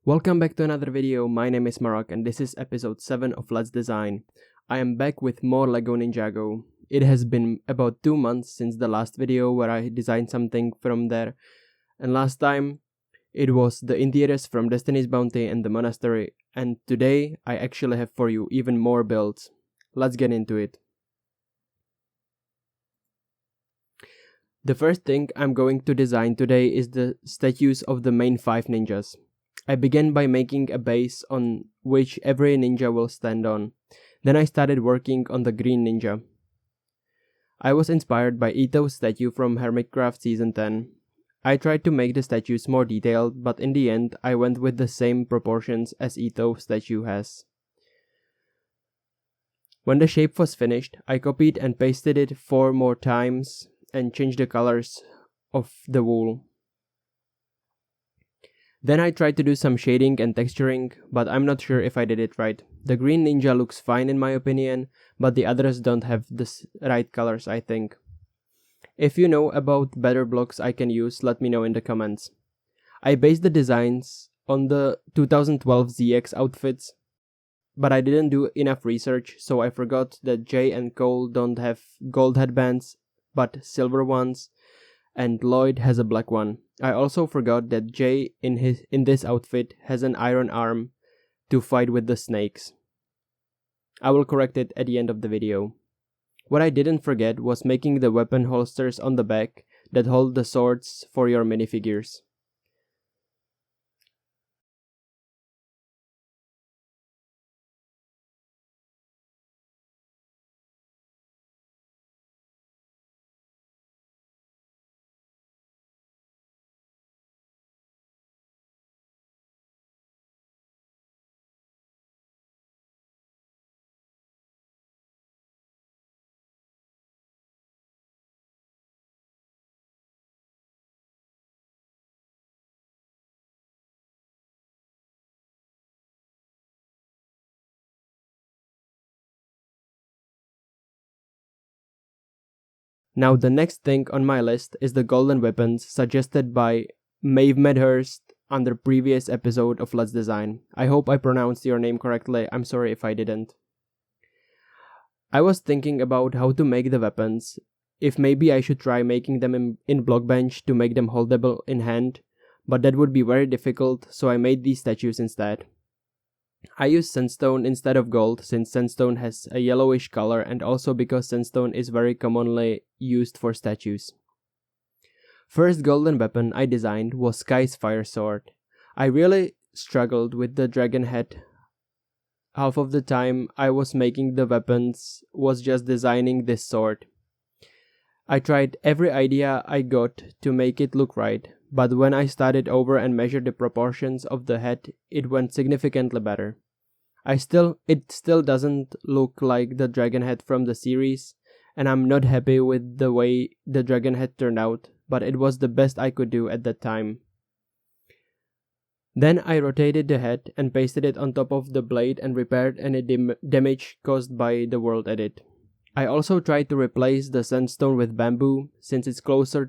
Welcome back to another video. My name is MaraK and this is episode 7 of Let's Design. I am back with more Lego Ninjago. It has been about 2 months since the last video where I designed something from there, and last time it was the interiors from Destiny's Bounty and the monastery, and today I actually have for you even more builds. Let's get into it. The first thing I'm going to design today is the statues of the main 5 ninjas. I began by making a base on which every ninja will stand on. Then I started working on the green ninja. I was inspired by Ethos statue from Hermitcraft season 10. I tried to make the statues more detailed, but in the end I went with the same proportions as Ethos statue has. When the shape was finished, I copied and pasted it 4 more times and changed the colors of the wool. Then I tried to do some shading and texturing, but I'm not sure if I did it right. The green ninja looks fine in my opinion, but the others don't have the right colors, I think. If you know about better blocks I can use, let me know in the comments. I based the designs on the 2012 ZX outfits, but I didn't do enough research, so I forgot that Jay and Cole don't have gold headbands, but silver ones, and Lloyd has a black one. I also forgot that Jay in this outfit has an iron arm to fight with the snakes. I will correct it at the end of the video. What I didn't forget was making the weapon holsters on the back that hold the swords for your minifigures. Now the next thing on my list is the golden weapons suggested by Maeve Medhurst on the previous episode of Let's Design. I hope I pronounced your name correctly, I'm sorry if I didn't. I was thinking about how to make the weapons, if maybe I should try making them in Blockbench to make them holdable in hand, but that would be very difficult, so I made these statues instead. I used sandstone instead of gold since sandstone has a yellowish color and also because sandstone is very commonly used for statues. First golden weapon I designed was Sky's Fire Sword. I really struggled with the dragon head. Half of the time I was making the weapons was just designing this sword. I tried every idea I got to make it look right, but when I started over and measured the proportions of the head, it went significantly better. It still doesn't look like the dragon head from the series, and I'm not happy with the way the dragon head turned out, but it was the best I could do at that time. Then I rotated the head and pasted it on top of the blade and repaired any damage caused by the world edit. I also tried to replace the sandstone with bamboo since it's closer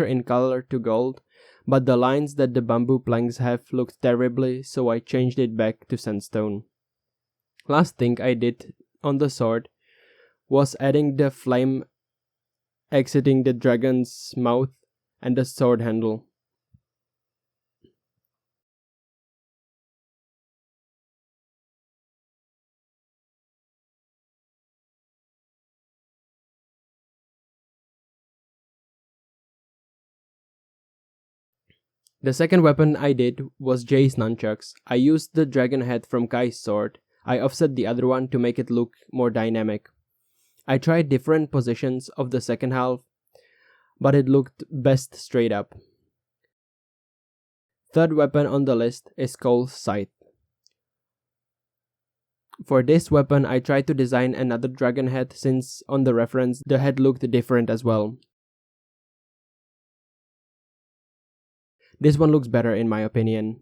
in color to gold, but the lines that the bamboo planks have looked terribly, so I changed it back to sandstone. Last thing I did on the sword was adding the flame exiting the dragon's mouth and the sword handle. The second weapon I did was Jay's nunchucks. I used the dragon head from Kai's sword. I offset the other one to make it look more dynamic. I tried different positions of the second half, but it looked best straight up. Third weapon on the list is Cole's scythe. For this weapon I tried to design another dragon head since on the reference the head looked different as well. This one looks better in my opinion.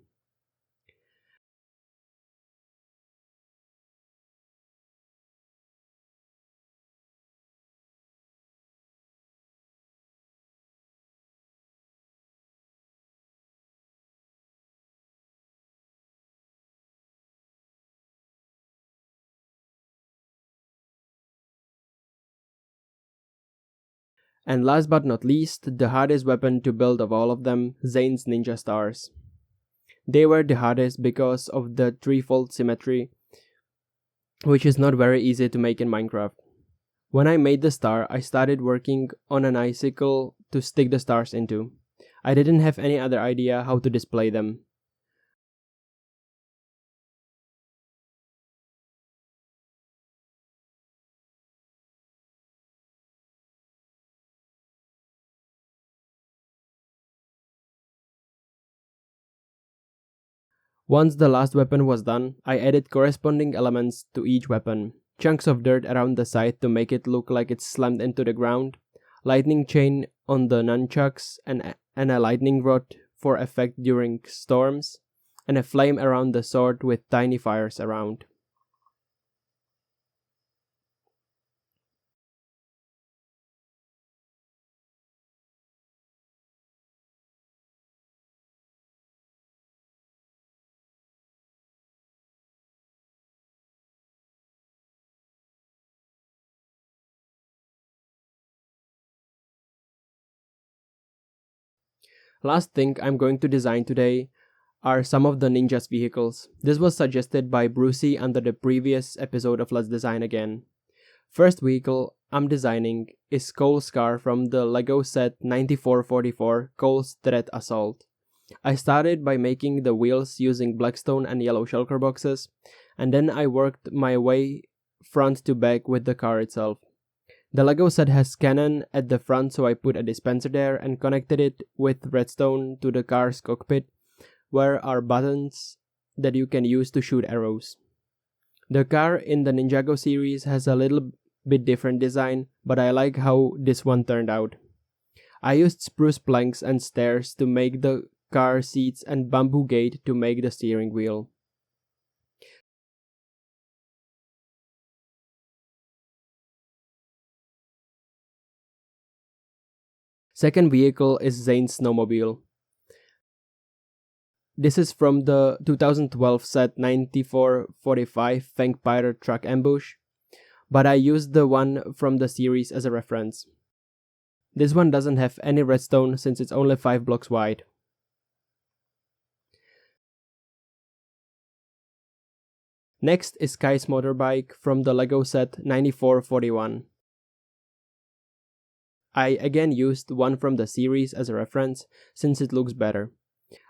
And last but not least, the hardest weapon to build of all of them, Zane's ninja stars. They were the hardest because of the threefold symmetry, which is not very easy to make in Minecraft. When I made the star, I started working on an icicle to stick the stars into. I didn't have any other idea how to display them. Once the last weapon was done, I added corresponding elements to each weapon. Chunks of dirt around the side to make it look like it's slammed into the ground, lightning chain on the nunchucks and a lightning rod for effect during storms, and a flame around the sword with tiny fires around. Last thing I'm going to design today are some of the ninja's vehicles. This was suggested by Brucey under the previous episode of Let's Design Again. First vehicle I'm designing is Cole's car from the Lego set 9444 Cole's Threat Assault. I started by making the wheels using blackstone and yellow shulker boxes, and then I worked my way front to back with the car itself. The Lego set has cannon at the front, so I put a dispenser there and connected it with redstone to the car's cockpit, where are buttons that you can use to shoot arrows. The car in the Ninjago series has a little bit different design, but I like how this one turned out. I used spruce planks and stairs to make the car seats and bamboo gate to make the steering wheel. Second vehicle is Zane's snowmobile. This is from the 2012 set 9445 Fang Pirate Truck Ambush, but I used the one from the series as a reference. This one doesn't have any redstone since it's only 5 blocks wide. Next is Kai's motorbike from the Lego set 9441. I again used one from the series as a reference since it looks better.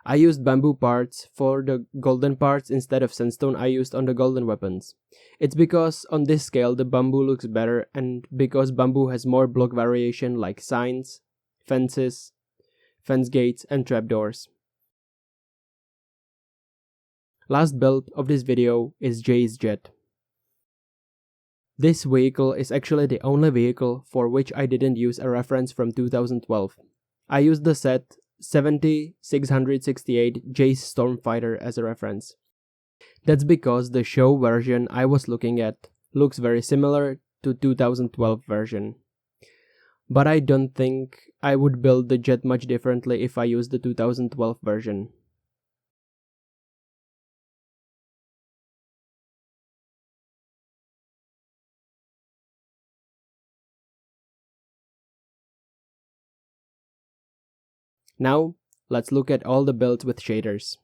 I used bamboo parts for the golden parts instead of sandstone I used on the golden weapons. It's because on this scale the bamboo looks better and because bamboo has more block variation like signs, fences, fence gates and trapdoors. Last build of this video is Jay's jet. This vehicle is actually the only vehicle for which I didn't use a reference from 2012. I used the set 7668 Jay's Stormfighter as a reference. That's because the show version I was looking at looks very similar to 2012 version. But I don't think I would build the jet much differently if I used the 2012 version. Now, let's look at all the builds with shaders.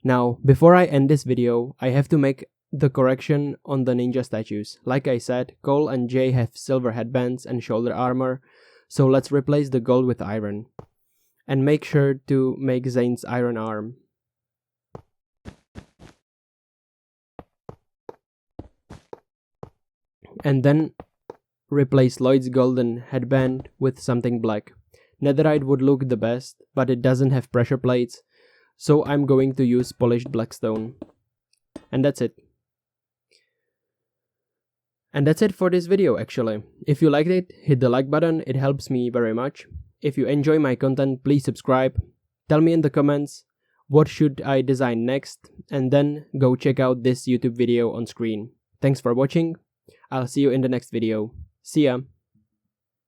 Now, before I end this video, I have to make the correction on the ninja statues. Like I said, Cole and Jay have silver headbands and shoulder armor, so let's replace the gold with iron. And make sure to make Zane's iron arm. And then replace Lloyd's golden headband with something black. Netherite would look the best, but it doesn't have pressure plates, so I'm going to use polished blackstone. And that's it. And that's it for this video actually. If you liked it, hit the like button, it helps me very much. If you enjoy my content, please subscribe. Tell me in the comments what should I design next, and then go check out this YouTube video on screen. Thanks for watching. I'll see you in the next video. See ya!